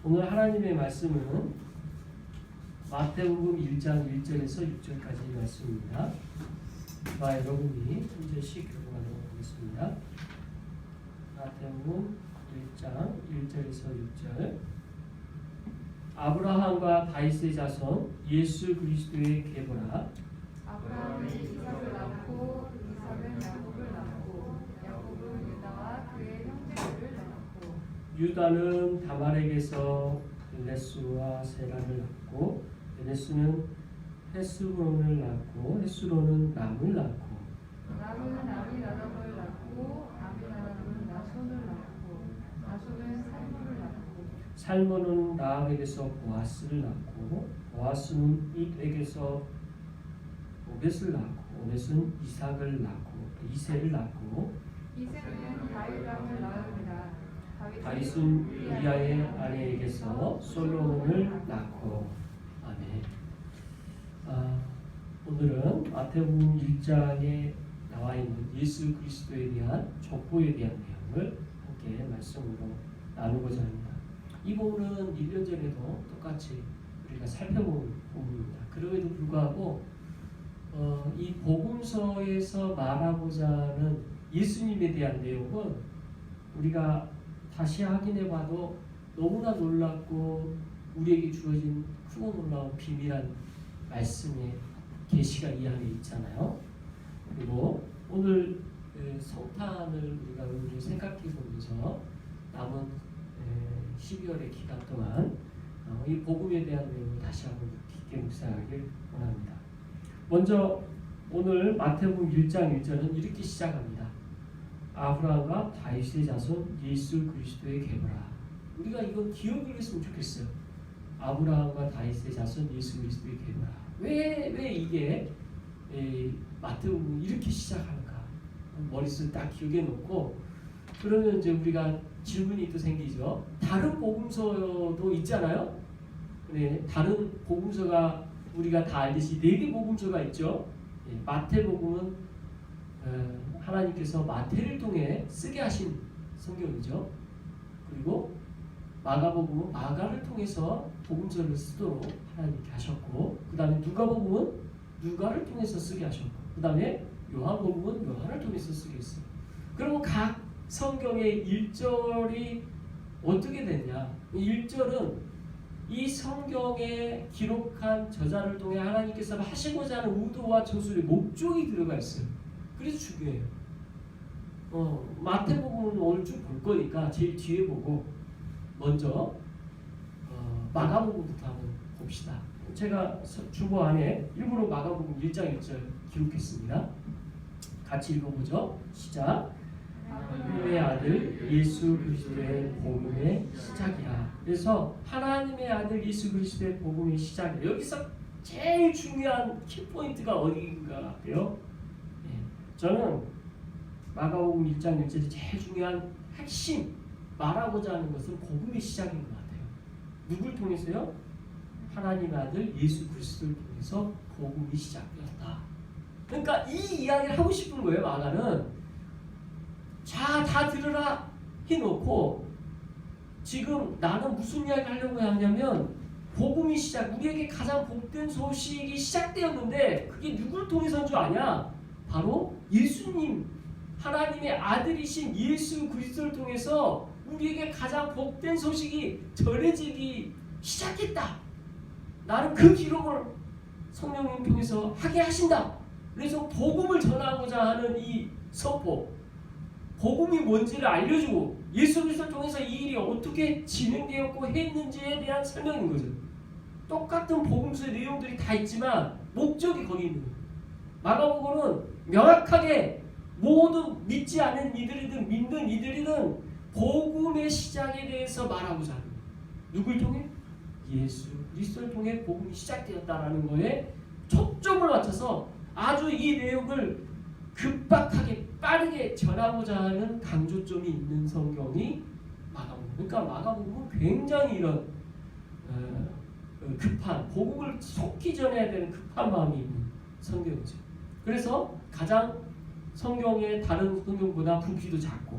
오늘 하나님의 말씀은 마태복음 1장 1절에서 6절까지 말씀입니다. 저와 여러분이 한 절씩 교독하도록 하겠습니다. 마태복음 1장 1절에서 6절. 아브라함과 다윗의 자손 예수 그리스도의 계보라. 아브라함이 이삭을 낳고 이삭은 야곱을 낳고 야곱은 유다와 그의 형제들을 낳고 유다는 다말에게서 벨레스와 세라를 낳고 벨레스는 헤스론을 낳고 헤스론은 람을 낳고 람은 아미나답을 낳고 아미나답은 나손을 낳고 나손은 살모를 낳고 살몬은 라합에게서 보아스를 낳고 보아스는 잇에게서 오벳을 낳고 오벳은 이삭을 낳고 이새를 낳고 이새는 다윗 왕을 낳으니라. 다윗은 우리아의 아내에게서 솔로몬을 낳고. 아멘. 오늘은 마태복음 1장에 나와 있는 예수 그리스도에 대한 족보에 대한 내용을 함께 말씀으로 나누고자 합니다. 이 부분은 1년 전에도 똑같이 우리가 살펴본 부분입니다. 그럼에도 불구하고 이 복음서에서 말하고자 하는 예수님에 대한 내용은 우리가 다시 확인해봐도 너무나 놀랍고 우리에게 주어진 크고 놀라운 비밀한 말씀의 계시가 이 안에 있잖아요. 그리고 오늘 성탄을 우리가 오늘 생각해 보면서 남은 12월의 기간 동안 이 복음에 대한 내용을 다시 한번 깊게 묵상하길 원합니다. 먼저 오늘 마태복음 1장 1절은 이렇게 시작합니다. 아브라함과 다윗의 자손 예수 그리스도의 계보라. 우리가 이건 기억을 했으면 좋겠어요. 아브라함과 다윗의 자손 예수 그리스도의 계보라. 왜 이게 마태복음이 이렇게 시작하는가? 머릿속에 딱 기억해 놓고 그러면 이제 우리가 질문이 또 생기죠. 다른 복음서도 있잖아요. 네, 다른 복음서가 우리가 다 알듯이 4개 복음서가 있죠. 마태복음은 하나님께서 마태를 통해 쓰게 하신 성경이죠. 그리고 마가복음은 마가를 통해서 복음서를 쓰도록 하나님께 하셨고, 그 다음에 누가복음은 누가를 통해서 쓰게 하셨고, 그 다음에 요한복음은 요한을 통해서 쓰게 했어요. 그리고 각 성경의 1절이 어떻게 됐냐? 1절은 이 성경에 기록한 저자를 통해 하나님께서 하시고자 하는 의도와 저술의 목적이 들어가 있어요. 그래서 중요해요. 마태복음은 오늘 쭉 볼 거니까 제일 뒤에 보고 먼저 마가복음부터 한번 봅시다. 제가 주보 안에 일부러 마가복음 1장 1절 기록했습니다. 같이 읽어보죠. 시작. 하나님의 아들 예수 그리스도의 복음의 시작이라. 그래서 하나님의 아들 예수 그리스도의 복음의 시작이라. 여기서 제일 중요한 키포인트가 어디인가 같아요? 저는 마가복음 1장 1절이 제일 중요한 핵심 말하고자 하는 것은 복음의 시작인 것 같아요. 누굴 통해서요? 하나님의 아들 예수 그리스도를 통해서 복음이 시작되었다. 그러니까 이 이야기를 하고 싶은 거예요. 마가는 자, 다 들으라 해놓고 지금 나는 무슨 이야기를 하려고 하냐면 복음이 시작, 우리에게 가장 복된 소식이 시작되었는데 그게 누굴 통해서인 줄 아냐? 바로 예수님, 하나님의 아들이신 예수 그리스도를 통해서 우리에게 가장 복된 소식이 전해지기 시작했다. 나는 그 기록을 성령님 통해서 하게 하신다. 그래서 복음을 전하고자 하는 이 선포, 복음이 뭔지를 알려주고 예수 그리스도를 통해서 이 일이 어떻게 진행되었고 했는지에 대한 설명인 거죠. 똑같은 복음서의 내용들이 다 있지만 목적이 거기 있는 거예요. 마가복음은 명확하게 모두 믿지 않는 이들이든 믿는 이들이든 복음의 시작에 대해서 말하고자 하는 거예요. 누굴 통해? 예수 그리스도를 통해 복음이 시작되었다라는 거에 초점을 맞춰서 아주 이 내용을 급박하게 빠르게 전하고자 하는 강조점이 있는 성경이 마가복음. 그러니까 마가복음은 굉장히 이런 급한 복음을 속히 전해야 되는 급한 마음이 있는 성경이죠. 그래서 가장 성경의 다른 성경보다 부피도 작고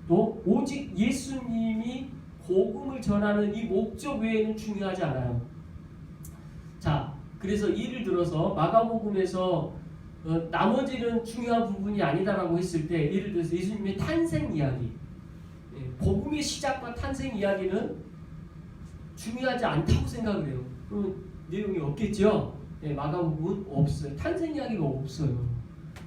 또 오직 예수님이 복음을 전하는 이 목적 외에는 중요하지 않아요. 자, 그래서 예를 들어서 마가복음에서 나머지는 중요한 부분이 아니다라고 했을 때, 예를 들어서 예수님의 탄생 이야기, 복음의 시작과 탄생 이야기는 중요하지 않다고 생각을 해요. 그럼 내용이 없겠죠? 마가복음은 없어요. 탄생 이야기가 없어요.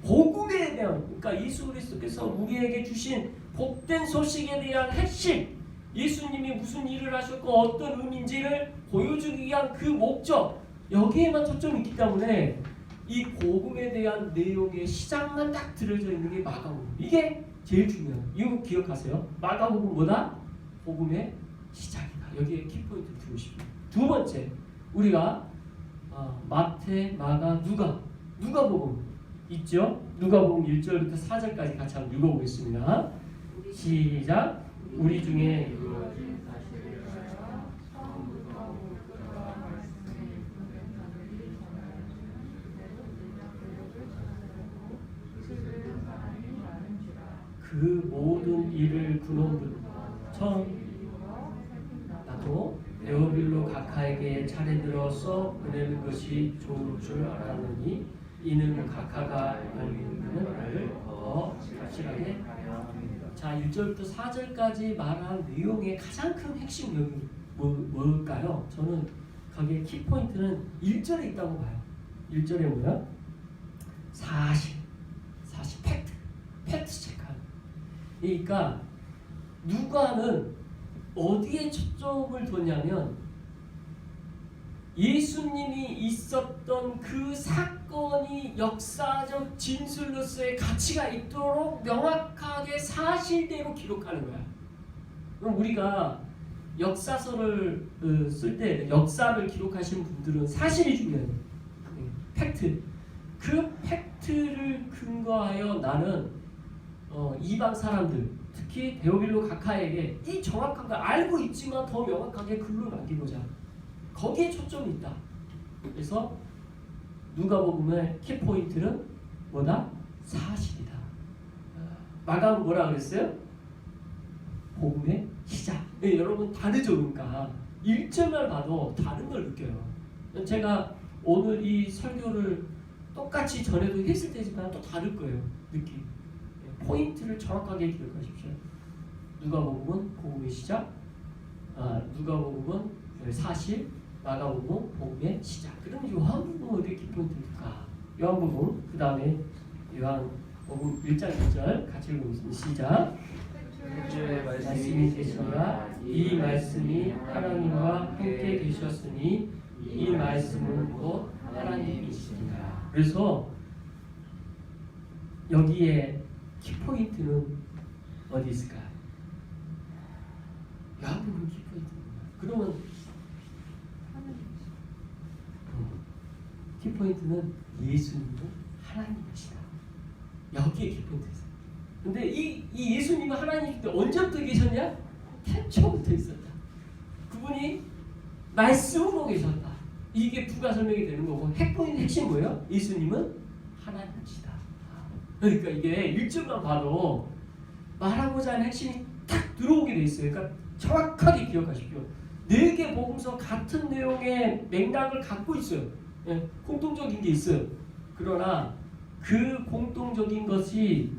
복음에 대한, 그러니까 예수 그리스도께서 우리에게 주신 복된 소식에 대한 핵심, 예수님이 무슨 일을 하셨고 어떤 의미인지를 보여주기 위한 그 목적, 여기에만 초점이 있기 때문에 이 복음에 대한 내용의 시작만 딱 들어져 있는 게 마가복음. 이게 제일 중요해요. 이거 기억하세요. 마가복음 뭐다? 복음의 시작이다. 여기에 키포인트 두고 싶어요. 두 번째, 우리가 마태, 마가, 누가복음 있죠? 누가복음 1절부터 4절까지 같이 한번 읽어보겠습니다. 시작. 우리 중에 그 모든 일을 근원부터 나도 데오빌로 각하에게 차례들어서 보내는 것이 좋을 줄 알았느니 이는 각하가 알기는 나를 더 확실하게 하려 합니다. 자, 1절부터 4절까지 말한 내용의 가장 큰 핵심 여기 뭘까요? 저는 거기에 키포인트는 1절에 있다고 봐요. 1절에 뭐야? 사실, 팩트 체크하는. 그러니까 누가는 어디에 초점을 뒀냐면 예수님이 있었던 그 사건이 역사적 진술로서의 가치가 있도록 명확하게 사실대로 기록하는 거야. 그럼 우리가 역사서를 쓸 때 역사를 기록하시는 분들은 사실이 중요해요. 팩트. 그 팩트를 근거하여 나는 이방 사람들, 특히 데오빌로 각하에게 이 정확한 걸 알고 있지만 더 명확하게 글로 남기고자, 거기에 초점이 있다. 그래서 누가복음의 키포인트는 뭐다? 사실이다. 마가는 뭐라 그랬어요? 복음의 시작. 네, 여러분 다르죠? 그러니까 1절만 봐도 다른 걸 느껴요. 제가 오늘 이 설교를 똑같이 전에도 했을 때지만 또 다를 거예요. 느낌. 포인트를 정확하게 기억하십시오. 누가복음은 복음의 시작, 누가복음은 사실, 마가복음은 복음의 시작. 그럼 요한복음은 어디에 키포인트일까? 요한복음, 그 다음에 요한복음 1장 1절 같이 읽어보겠습니다. 시작. 주의 말씀이 되시니라. 이 말씀이 하나님과 함께 계셨으니 이 말씀은 곧 하나님이시니라. 그래서 여기에 키포인트는 어디 있을까요? 요한복음 키포인트는 그러면 키포인트는 예수님은 하나님이시다. 여기에 키포인트 있어요. 근데 이 예수님은 하나님인데 언제부터 계셨냐? 태초부터 있었다. 그분이 말씀으로 계셨다. 이게 부가 설명이 되는 거고, 핵포인트 핵심 뭐예요? 예수님은 하나님이시다. 그러니까 이게 1절만 봐도 말하고자 하는 핵심이 딱 들어오게 돼 있어요. 그러니까 정확하게 기억하십시오. 4개 복음서 같은 내용의 맥락을 갖고 있어요. 공통적인 게 있어요. 그러나 그 공통적인 것이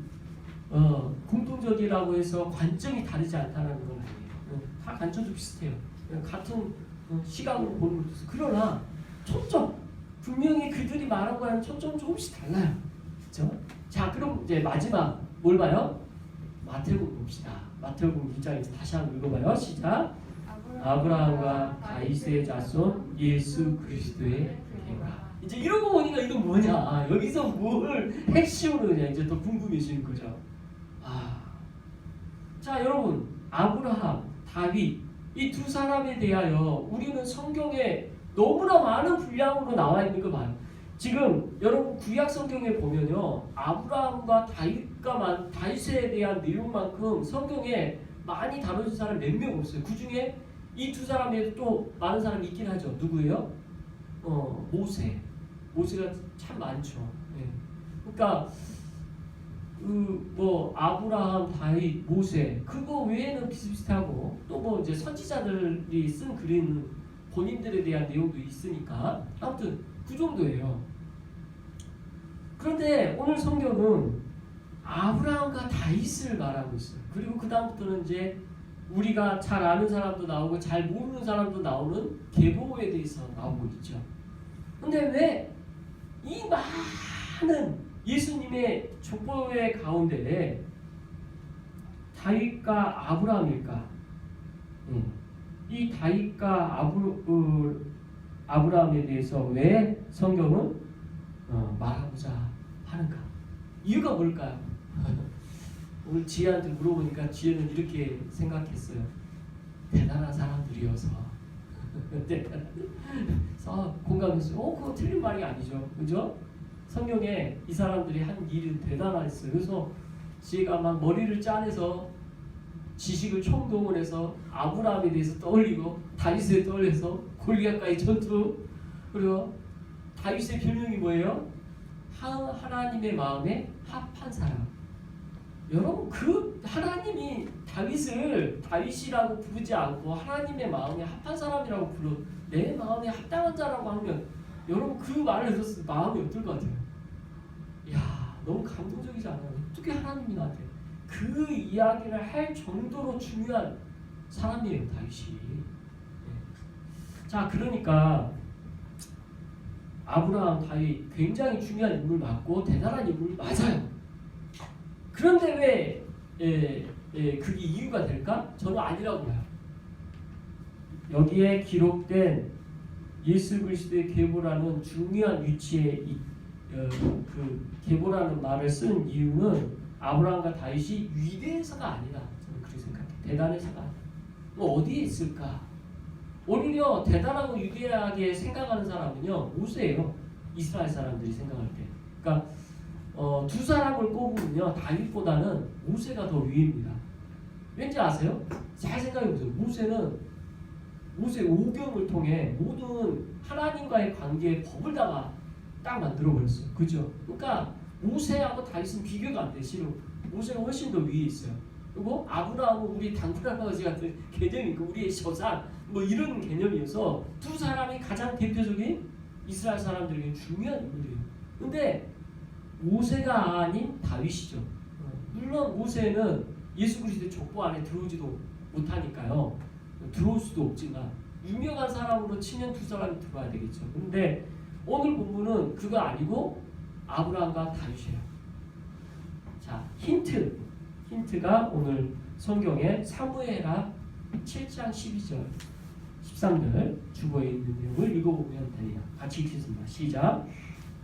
공통적이라고 해서 관점이 다르지 않다는 건 아니에요. 다 관점도 비슷해요. 같은 시각으로 보는 것도 있어요. 그러나 초점, 분명히 그들이 말하고 하는 초점은 조금씩 달라요. 그렇죠? 자, 그럼 이제 마지막 뭘 봐요? 마태복음 봅시다. 마태복음 1장에서 다시 한번 읽어봐요. 시작. 아브라함과 다윗의 자손 예수 그리스도의 계보라. 이제 이러고 보니까 이건 뭐냐? 여기서 뭘 핵심으로 그냥 이제 더 궁금해지는 거죠. 자, 여러분, 아브라함, 다윗 이 두 사람에 대하여 우리는 성경에 너무나 많은 분량으로 나와 있는 거 봐요. 지금 여러분 구약 성경에 보면요, 아브라함과 다윗에 대한 내용만큼 성경에 많이 다뤄진 사람 몇 명 없어요. 그 중에 이 두 사람에도 또 많은 사람이 있긴 하죠. 누구예요? 모세가 참 많죠. 그러니까 뭐 아브라함, 다윗, 모세 그거 외에는 비슷비슷하고 또 뭐 이제 선지자들이 쓴 글인 본인들에 대한 내용도 있으니까 아무튼 그 정도예요. 그런데 오늘 성경은 아브라함과 다윗을 말하고 있어요. 그리고 그 다음부터는 이제 우리가 잘 아는 사람도 나오고 잘 모르는 사람도 나오는 계보에 대해서 나오고 있죠. 근데 왜 이 많은 예수님의 족보의 가운데 다윗과 아브라함일까? 이 다윗과 아브라함에 대해서 왜 성경은 말하고자 하는가? 이유가 뭘까요? 오늘 지혜한테 물어보니까 지혜는 이렇게 생각했어요. 대단한 사람들이어서. 공감했어요. 그거 틀린 말이 아니죠. 그죠? 성경에 이 사람들이 한 일은 대단했어요. 그래서 지혜가 막 머리를 짜내서 지식을 총동원해서 아브라함에 대해서 떠올리고 다윗에 떠올려서 골리앗과의 전투, 그리고 다윗의 별명이 뭐예요? 하나님의 마음에 합한 사람. 여러분 그 하나님이 다윗을 다윗이라고 부르지 않고 하나님의 마음에 합한 사람이라고 불러 내 마음에 합당한 자라고 하면 여러분 그 말을 들었을 때 마음이 어떨 것 같아요? 이야 너무 감동적이지 않아요? 어떻게 하나님이 나한테 그 이야기를 할 정도로 중요한 사람이에요 다윗이. 자 그러니까 아브라함, 다윗 굉장히 중요한 인물 맞고 대단한 인물 맞아요. 그런데 왜 그게 이유가 될까? 저는 아니라고 봐요. 여기에 기록된 예수 그리스도의 계보라는 중요한 위치에 그 계보라는 말을 쓴 이유는 아브라함과 다윗이 위대해서가 아니라 저는 그렇게 생각해요. 대단해서가 아니라. 뭐 어디에 있을까? 오히려 대단하고 위대하게 생각하는 사람은요 모세예요. 이스라엘 사람들이 생각할 때. 그러니까 두 사람을 꼽으면요 다윗보다는 모세가 더 위입니다. 왠지 아세요? 잘 생각해보세요. 모세 오경을 통해 모든 하나님과의 관계의 법을 다가 딱 만들어버렸어요. 그죠? 그러니까 모세하고 다윗은 비교가 안 돼요. 실은 모세가 훨씬 더 위에 있어요. 그리고 아브라함은 우리 당근아버지 같은 개념이고 우리의 조상 뭐 이런 개념이어서 두 사람이 가장 대표적인 이스라엘 사람들에게 중요한 인물이에요. 근데 모세가 아닌 다윗이죠. 물론 모세는 예수 그리스도의 족보 안에 들어오지도 못하니까요. 들어올 수도 없지만 유명한 사람으로 치면 두 사람이 들어와야 되겠죠. 근데 오늘 본문은 그거 아니고 아브라함과 다윗이에요. 자 힌트가 오늘 성경에 사무엘하 7장 12절 13절 주보에 있는 내용을 읽어보면 됩니다. 같이 읽겠습니다. 시작.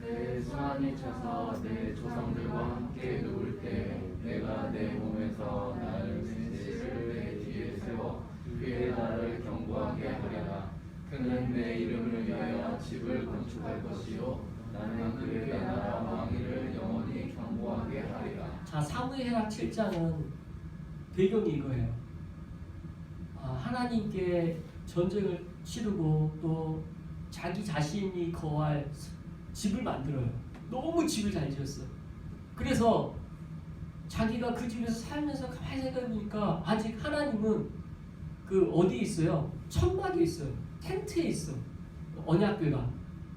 내 수완이 차서 내 조상들과 함께 누울 때 내가 내 몸에서 나를 메시를 내 뒤에 세워 그의 나를 경고하게 하리라. 그는 내 이름을 위하여 집을 건축할 것이요 나는 그의 나라 왕위를 영원히 경고하게 하리라. 자 사무엘하 7장은 배경이 이거예요. 하나님께 전쟁을 치르고 또 자기 자신이 거할 집을 만들어요. 너무 집을 잘 지었어. 그래서 자기가 그 집에서 살면서 가만히 생각해보니까 아직 하나님은 그 어디에 있어요? 천막에 있어요. 텐트에 있어. 언약궤가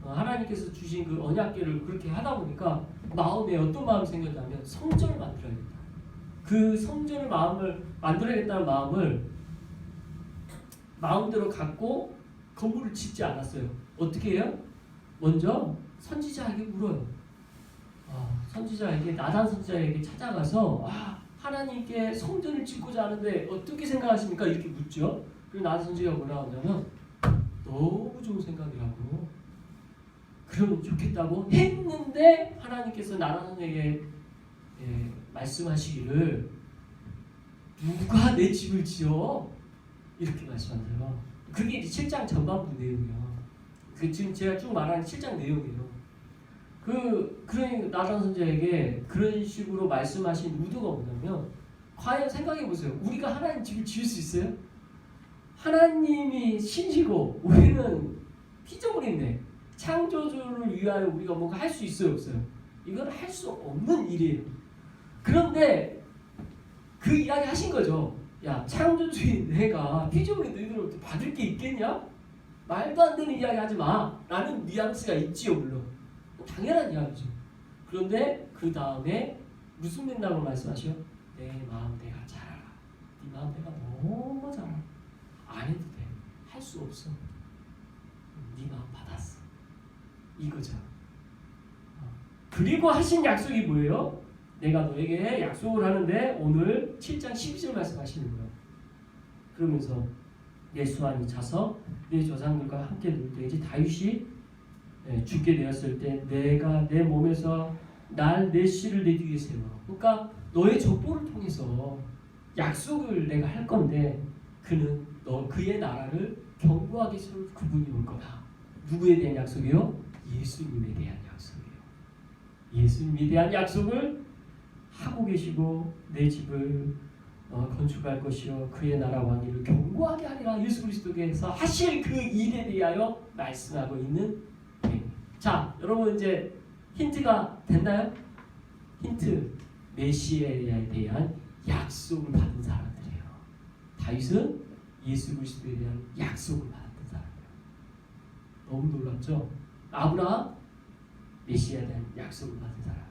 하나님께서 주신 그 언약궤를 그렇게 하다 보니까 마음에 어떤 마음이 생겼냐면 성전을 만들어야겠다. 그 성전을 마음을 만들어야겠다는 마음을 마음대로 갖고 건물을 짓지 않았어요. 어떻게 해요? 먼저 선지자에게 물어요. 선지자에게 나단 선지자에게 찾아가서 하나님께 성전을 짓고자 하는데 어떻게 생각하십니까? 이렇게 묻죠. 그리고 나단 선지자가 뭐라고 하냐면 너무 좋은 생각이라고 그러면 좋겠다고 했는데 하나님께서 나단 선지자에게 말씀하시기를 누가 내 집을 지어? 이렇게 말씀하세요. 그게 이제 7장 전반부 내용이에요. 지금 제가 쭉 말하는 7장 내용이에요. 그러니 나단 선지자에게 그런 식으로 말씀하신 의도가 뭐냐면 과연 생각해 보세요. 우리가 하나님 집을 지을 수 있어요? 하나님이 신이고 우리는 피조물인데 창조주를 위하여 우리가 뭔가 할 수 있어요, 없어요? 이건 할 수 없는 일이에요. 그런데 그 이야기 하신 거죠. 야, 창조주인 내가 피조물이 너희들로부터 받을 게 있겠냐? 말도 안 되는 이야기 하지 마 라는 뉘앙스가 있지요. 물론 당연한 이야기죠. 그런데 그 다음에 무슨 맥락으로 말씀하셔요? 내 마음 내가 잘 알아. 네 마음 내가 너무 잘 알아. 안 해도 돼. 할 수 없어. 네 마음 받았어. 이거죠. 그리고 하신 약속이 뭐예요? 내가 너에게 약속을 하는데 오늘 7장 12절 말씀하시는 거예요. 그러면서 내 수완이 차서 내 조상들과 함께 놀 때 이제 다윗이 죽게 되었을 때 내가 내 몸에서 날 내 씨를 내 뒤에 세워. 그러니까 너의 족보를 통해서 약속을 내가 할 건데 그는 그의 나라를 견고하게 세울 그분이 올 거다. 누구에 대한 약속이요? 예수님에 대한 약속이에요. 예수님에 대한 약속을 하고 계시고 내 집을 건축할 것이요 그의 나라 왕위를 견고하게 하리라 예수 그리스도께서 하실 그 일에 대하여 말씀하고 있는 내용. 자, 여러분 이제 힌트가 됐나요? 힌트. 메시아에 대한 약속을 받은 사람들이에요. 다윗은 예수 그리스도에 대한 약속을 받았던 사람이에요. 너무 놀랍죠? 아브라함 메시아에 대한 약속을 받은 사람.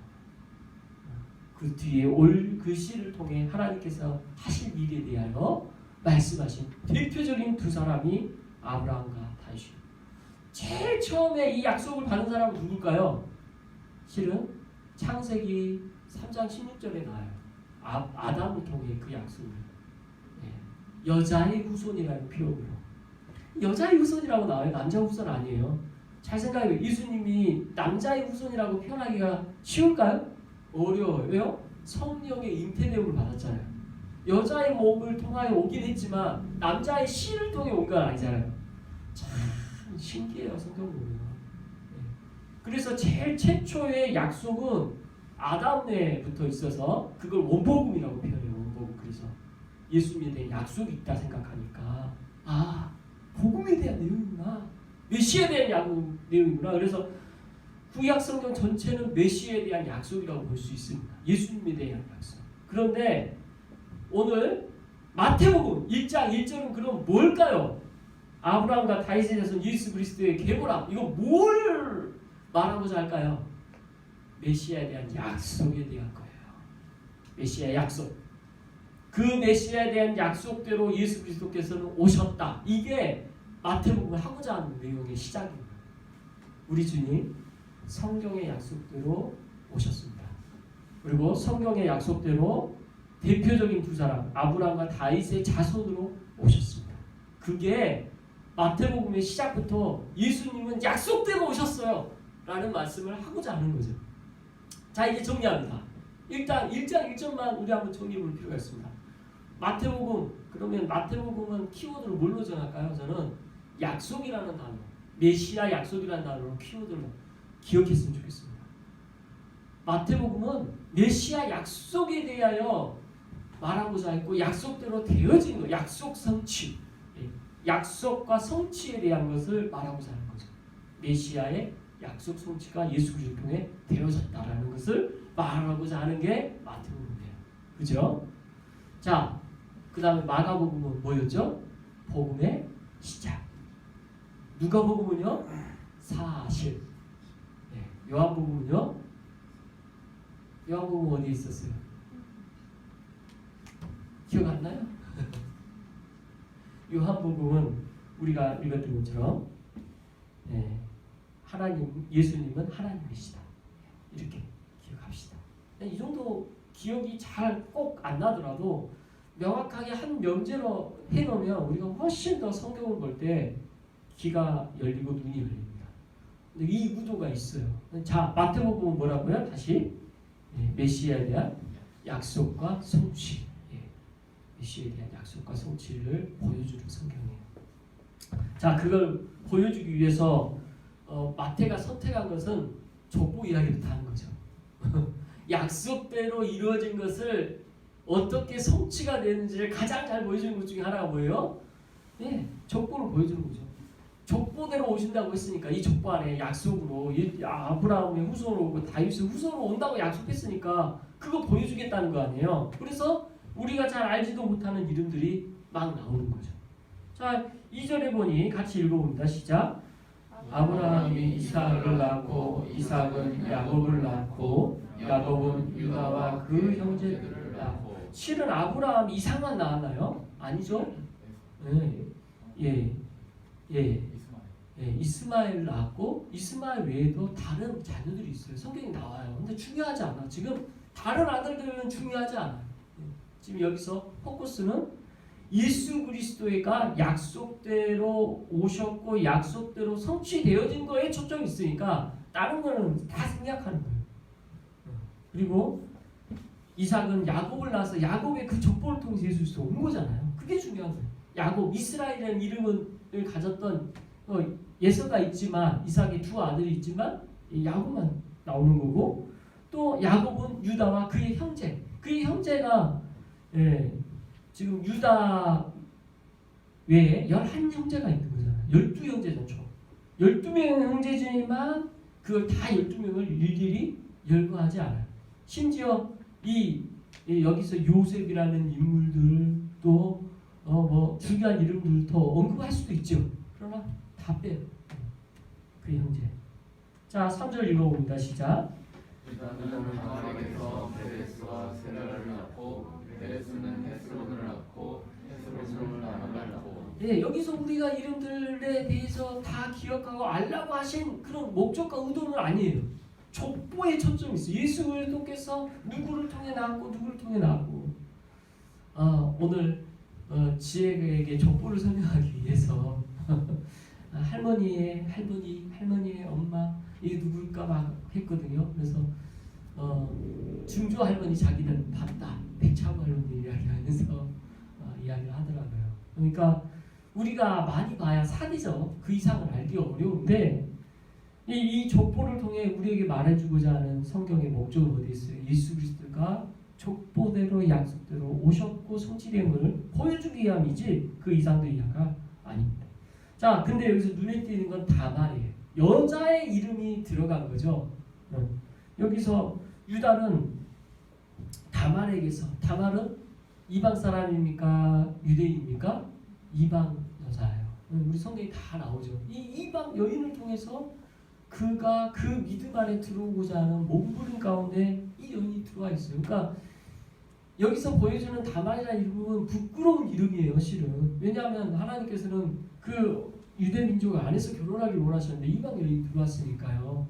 그 뒤에 올 그 시를 통해 하나님께서 하실 일에 대하여 말씀하신 대표적인 두 사람이 아브라함과 다윗이에요. 제일 처음에 이 약속을 받은 사람은 누굴까요? 실은 창세기 3장 16절에 나와요. 아담을 통해 그 약속을. 여자의 후손이라는 표현으로. 여자의 후손이라고 나와요. 남자 후손 아니에요. 잘 생각해요. 예수님이 남자의 후손이라고 표현하기가 쉬울까요? 어려워요. 왜요? 성령의 잉태됨을 받았잖아요. 여자의 몸을 통하여 오긴 했지만 남자의 씨를 통해 온 건 아니잖아요. 참 신기해요. 성경 보면. 그래서 제일 최초의 약속은 아담에부터 있어서 그걸 원복음이라고 표현해요. 원복음. 그래서 예수님에 대한 약속이 있다 생각하니까 복음에 대한 내용이구나. 메시아에 대한 내용이구나. 그래서 구약 성경 전체는 메시아에 대한 약속이라고 볼 수 있습니다. 예수님에 대한 약속. 그런데 오늘 마태복음 1장 1절은 그럼 뭘까요? 아브라함과 다윗에 대해서 예수 그리스도의 계보라. 이거 뭘 말하고자 할까요? 메시아에 대한 약속에 대한 거예요. 메시아 약속. 그 메시아에 대한 약속대로 예수 그리스도께서는 오셨다. 이게 마태복음을 하고자 하는 내용의 시작입니다. 우리 주님 성경의 약속대로 오셨습니다. 그리고 성경의 약속대로 대표적인 두 사람 아브라함과 다윗의 자손으로 오셨습니다. 그게 마태복음의 시작부터 예수님은 약속대로 오셨어요 라는 말씀을 하고자 하는 거죠. 자, 이제 정리합니다. 일단 1장 1절만 우리 한번 정리해 볼 필요가 있습니다. 마태복음, 그러면 마태복음은 키워드를 뭘로 정할까요? 저는 약속이라는 단어, 메시아 약속이라는 단어로 키워드를 기억했으면 좋겠습니다. 마태복음은 메시아 약속에 대하여 말하고자 했고 약속대로 되어진 거, 약속 성취, 약속과 성취에 대한 것을 말하고자 하는 거죠. 메시아의 약속 성취가 예수 그리스도를 통해 되어졌다라는 것을 말하고자 하는 게 마태복음이에요. 그죠? 자, 그 다음에 마가복음은 뭐였죠? 복음의 시작. 누가복음은요? 사실. 요한복음은요? 요한복음 어디에 있었어요? 기억 안 나요? 요한복음은 우리가 읽었던 것처럼 하나님, 예수님은 하나님이시다. 이렇게 기억합시다. 이 정도 기억이 잘 꼭 안 나더라도 명확하게 한 명제로 해놓으면 우리가 훨씬 더 성경을 볼 때 귀가 열리고 눈이 열립니다. 근데 이 구조가 있어요. 자, 마태복음은 뭐라고요? 다시 메시아에 대한 약속과 성취. 메시아에 대한 약속과 성취를 보여주는 성경이에요. 자, 그걸 보여주기 위해서 마태가 선택한 것은 족보 이야기부터 하는 거죠. 약속대로 이루어진 것을 어떻게 성취가 되는지를 가장 잘 보여주는 것 중에 하나가 뭐예요? 족보를 보여주는 거죠. 족보대로 오신다고 했으니까 이 족보 안에 약속으로 아브라함의 후손으로 오고 다윗의 후손으로 온다고 약속했으니까 그거 보여주겠다는 거 아니에요. 그래서 우리가 잘 알지도 못하는 이름들이 막 나오는 거죠. 자, 2절에 보니 같이 읽어봅니다. 시작. 아브라함이 이삭을 낳고 이삭은 야곱을 낳고 야곱은 유다와 그 형제들을 낳고. 실은 아브라함 이삭만 낳았나요? 아니죠. 이스마엘 낳았고 이스마엘 외에도 다른 자녀들이 있어요. 성경에 나와요. 근데 중요하지 않아. 지금 다른 아들들은 중요하지 않아요. 지금 여기서 포커스는 예수 그리스도가 약속대로 오셨고 약속대로 성취되어진 거에 초점이 있으니까 다른 거는 다 생략하는 거예요. 그리고 이삭은 야곱을 낳아서 야곱의 그 족보를 통해서 예수 그리스도 온 거잖아요. 그게 중요한 거예요. 야곱, 이스라엘이라는 이름을 가졌던 예서가 있지만 이삭의 두 아들이 있지만 야곱만 나오는 거고 또 야곱은 유다와 그의 형제, 그의 형제가 지금 유다 외에 11형제가 있는 거잖아요. 12형제죠. 총 12명 형제지만 그걸 다 12명을 일일이 열거하지 않아요. 심지어 여기서 요셉이라는 인물들도 뭐 중요한 이름들도 언급할 수도 있죠. 그러나 다 빼요. 그 형제. 자, 3절 읽어봅니다. 시작. 유다는 다말에게서 베레스와 세라를 낳고 베레스는 헤스론을 낳고 헤스론은 아말을 낳고. 여기서 우리가 이름들에 대해서 다 기억하고 알라고 하신 그런 목적과 의도는 아니에요. 족보에 초점이 있어요. 예수 그리스도께서 누구를 통해 낳았고 누구를 통해 낳았고. 오늘 지혜에게 족보를 설명하기 위해서 할머니의 엄마 이게 누굴까 막 했거든요. 그래서 중조 할머니 자기는 봤다. 백차부 할머니 이야기하면서 이야기를 하더라고요. 그러니까 우리가 많이 봐야 사기죠. 그 이상을 알기 어려운데 이 족보를 통해 우리에게 말해주고자 하는 성경의 목적은 어디 있어요? 예수 그리스도가 족보대로 약속대로 오셨고 성취됨을 보여주기 위함이지 그 이상도 이하가 아닙니다. 자, 근데 여기서 눈에 띄는 건 다말이에요. 여자의 이름이 들어간 거죠. 여기서 유다는 다말은 이방 사람입니까? 유대인입니까? 이방 여자예요. 우리 성경에 다 나오죠. 이 이방 여인을 통해서 그가 그 믿음 안에 들어오고자 하는 몸부림 가운데 이 여인이 들어와 있어요. 그러니까 여기서 보여주는 다말이라는 이름은 부끄러운 이름이에요. 실은. 왜냐하면 하나님께서는 그 유대 민족 안에서 결혼하기를 원하셨는데 이방 여인이 들어왔으니까요.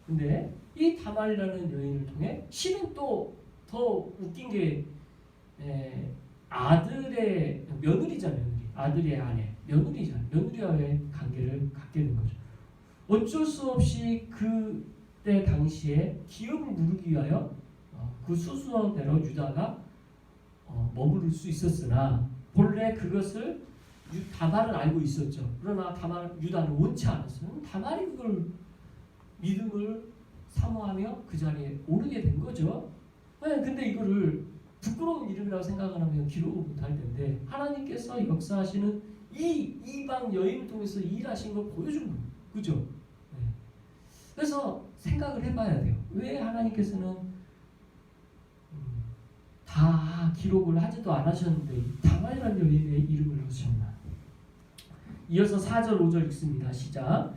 근데 이 다말이라는 여인을 통해 실은 또 더 웃긴 게 아들의 며느리잖아요. 아들의 아내, 며느리잖아요. 며느리와의 관계를 갖게 된 거죠. 어쩔 수 없이 그때 당시에 기업을 누르기 위하여 그 수수대로 유다가 머무를 수 있었으나 본래 그것을 다말은 알고 있었죠. 그러나 유다는 원치 않았어요. 다말이 그걸 믿음을 사모하며 그 자리에 오르게 된 거죠. 근데 이거를 부끄러운 이름이라고 생각을 하면 기록을 못할 텐데 하나님께서 역사하시는 이 이방 여인을 통해서 일하신 걸 보여준 거예요. 그죠? 그래서 생각을 해봐야 돼요. 왜 하나님께서는 다 기록을 하지도 않으셨는데 다말이라는 여인의 이름을 넣으셨나? 이어서 4절 5절 읽습니다. 시작.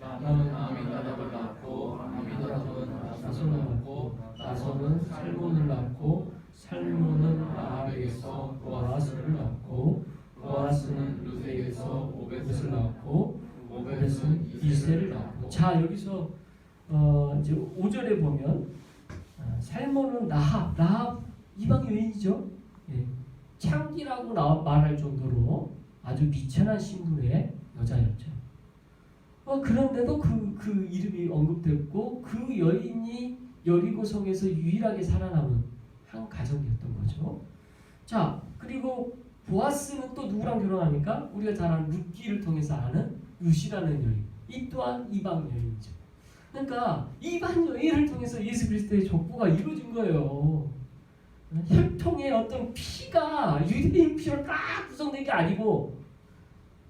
나는 아미나답을 낳고 아미나답은 나손을 낳고 나손은 살몬을 낳고 살몬은 라합에게서 보아스를 낳고 보아스는 루스에게서 오벳을 낳고 오벳은 이새를 낳고. 자, 여기서 이제 5절에 보면 살몬은 라합 이방 여인이죠. 창기라고 말할 정도로 아주 미천한 신분의 여자였죠. 그런데도 그 이름이 언급됐고 그 여인이 여리고성에서 유일하게 살아남은 한 가정이었던 거죠. 자, 그리고 보아스는 또 누구랑 결혼합니까? 우리가 잘 아는 룻기를 통해서 아는 룻이라는 여인. 이 또한 이방 여인이죠. 그러니까 이방 여인을 통해서 예수 그리스도의 족보가 이루어진 거예요. 혈통의 어떤 피가 유대인 피로 딱 구성된 게 아니고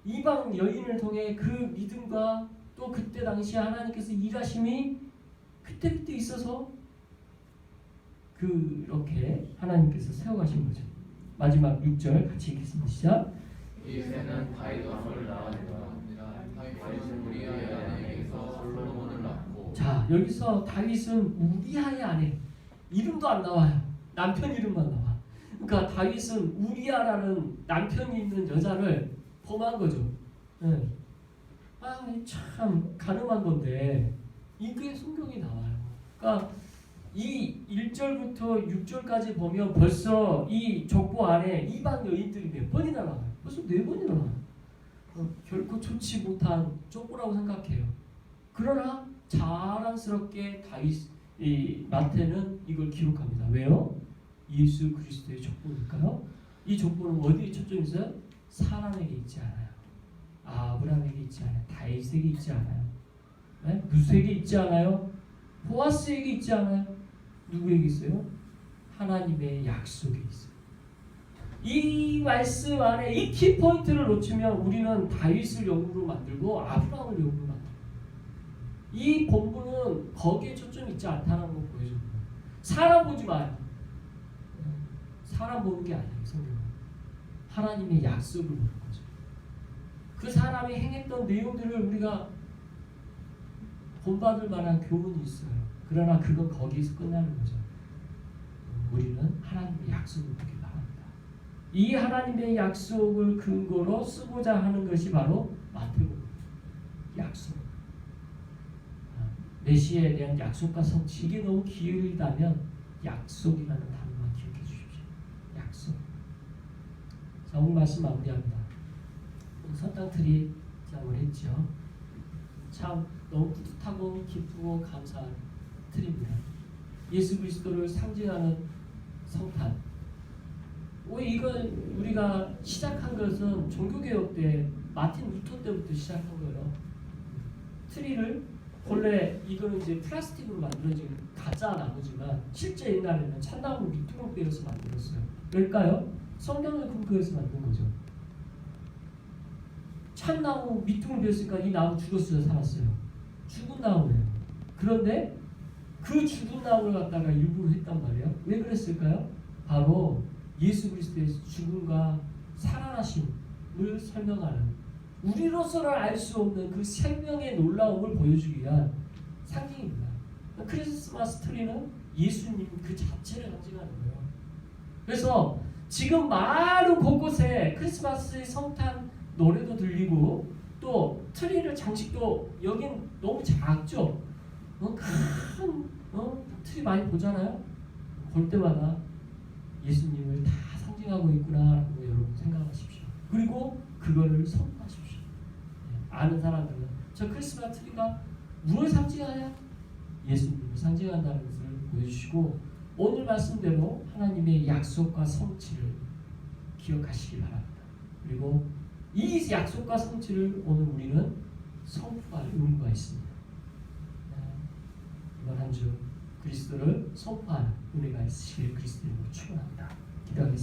이방 여인을 통해 그 믿음과 또 그때 당시에 하나님께서 일하심이 그때 있어서 그렇게 하나님께서 세워가신 거죠. 마지막 6절 같이 읽겠습니다. 시작. 이새는 다윗왕을 낳았다. 다윗은 우리아의 아내에게서 솔로몬을 낳고. 자, 여기서 다윗은 우리아의 아내, 이름도 안 나와요. 남편 이름만 나와. 그러니까 다윗은 우리아라는 남편이 있는 여자를 범한 거죠. 네. 참 가늠한 건데 이게 성경이 나와요. 그러니까 이 1절부터 6절까지 보면 벌써 이 족보 안에 이방 여인들이 몇 번이나 나와요. 벌써 4번이나 나와요. 결코 좋지 못한 족보라고 생각해요. 그러나 자랑스럽게 이 마태는 이걸 기록합니다. 왜요? 예수 그리스도의 족보니까요. 이 족보는 어디에 초점이 있어요? 사람에게 있지 않아요. 아브라함에게 있지 않아요. 다윗에게 있지 않아요. 네? 루스에게 있지 않아요. 보아스에게 있지 않아요. 누구에게 있어요? 하나님의 약속에 있어요. 이 말씀 안에 이 키포인트를 놓치면 우리는 다윗을 영으로 만들고 아브라함을 영으로 만들고, 이 본문은 거기에 초점이 있지 않다는 걸 보여줍니다. 사람 보지 마요. 사람 보는 게 아니에요. 성경은 하나님의 약속을 보는 거죠. 그 사람이 행했던 내용들을 우리가 본받을 만한 교훈이 있어요. 그러나 그건 거기에서 끝나는 거죠. 우리는 하나님의 약속을 보기 바랍니다. 이 하나님의 약속을 근거로 쓰고자 하는 것이 바로 마태복음 약속. 메시아에 대한 약속과 성취, 이게 너무 길다면 약속이라는 단어만 기억해 주십시오. 약속. 자, 오늘 말씀 마무리합니다. 선땅트리 장을 했죠. 참 너무 뿌듯하고 기쁘고 감사한 트리입니다. 예수 그리스도를 상징하는 성탄. 왜 이건 우리가 시작한 것은 종교개혁 때 마틴 루터 때부터 시작한 거예요. 트리를 본래 이거는 이제 플라스틱으로 만들어진 가짜 나무지만 실제 옛날에는 참나무 밑으로 베어서 만들었어요. 왜일까요? 성경을 근거해서 만든 거죠. 참나무 밑둥을 베었으니까 이 나무 죽었어요, 살았어요? 죽은 나무예요. 그런데 그 죽은 나무를 갖다가 일부러 했단 말이에요. 왜 그랬을까요? 바로 예수 그리스도의 죽음과 살아나심을 설명하는, 우리로서는 알 수 없는 그 생명의 놀라움을 보여주기 위한 상징입니다. 크리스마스 트리는 예수님 그 자체를 상징하는 거예요. 그래서 지금 많은 곳곳에 크리스마스의 성탄 노래도 들리고 또 트리를 장식도, 여긴 너무 작죠? 큰 트리 많이 보잖아요? 볼 때마다 예수님을 다 상징하고 있구나라고 여러분 생각하십시오. 그리고 그거를 선포하십시오. 아는 사람들은 저 크리스마스 트리가 무엇을 상징하냐? 예수님을 상징한다는 것을 보여주시고, 오늘 말씀대로 하나님의 약속과 성취를 기억하시기 바랍니다. 그리고 이 약속과 성취를 오늘 우리는 선포할 의무가 있습니다. 이번 한 주 그리스도를 선포하는 은혜가 있으시길 그리스도로 축원합니다. 기도하겠습니다.